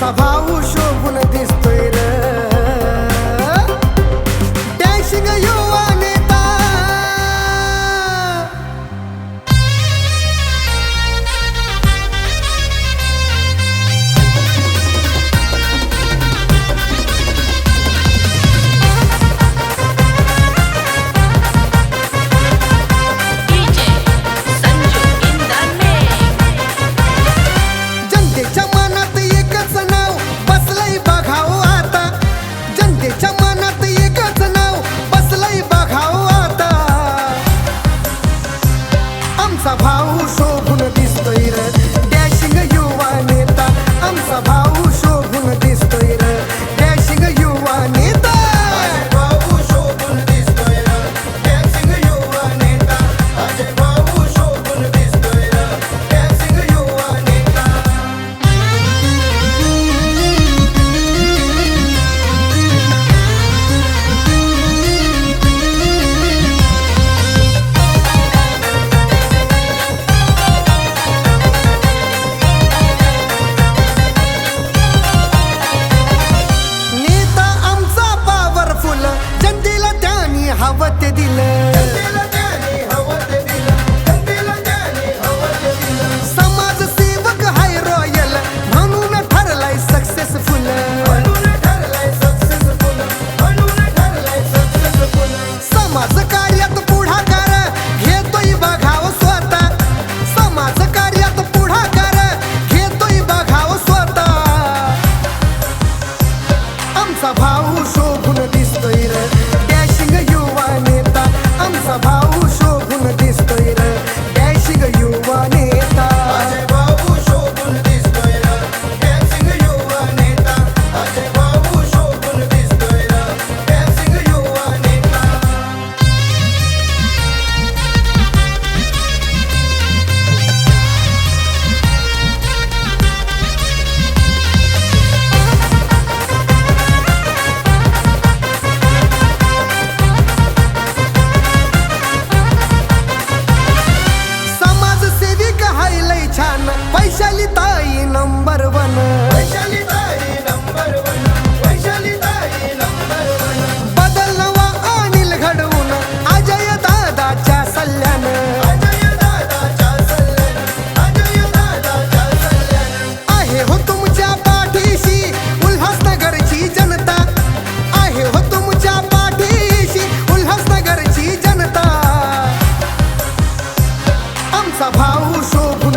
आमचा भाऊ शोभून दिसतोय र डॅशिंग युवा नेता जनतेच्या मनात एकच नाव बसलंय बघाओ आता जनतेच्या मनात एकच नाव बसलंय बघाओ आता आमचा भाऊ शोभून दिसतोय र डॅशिंग युवा नेता आमचा भाऊ शोभून दिसतोय र डॅशिंग युवा नेता भाऊ शोभून दिसतोय र डॅशिंग युवा नेता अजय भाऊ शोभून दिसतोय र डॅशिंग युवा नेता नेता आमचा पॉवरफुल जनतेला त्यांनी हवं ते दिलं समाजसेवक हाय रॉयल म्हणून ठरलाय सक्सेसफुल समाज कार्यात पुढाकार घेतोय बघाव स्वतः समाज कार्यात पुढाकार घेतोय बघाव स्वतः आमचा भाऊ शोभून दिसतोय र डॅशिंग युवा नेता आमचा भाऊ शोभून दिसतोय र डॅशिंग युवा नेता अजय भाऊ शोभून दिसतोय र डॅशिंग युवा नेता अजय भाऊ शोभून दिसतोय र डॅशिंग युवा नेता समाजसेविक हाय लय छान वैशाली ताई नंबर वन बदल नवा अनिल घडवून अजय दादाच्या सल्ल्यानं आहे हो तुमच्या पाठीशी उल्हासनगरची जनता आहे हो तुमच्या पाठीशी उल्हासनगरची जनता आमचा भाऊ शोभून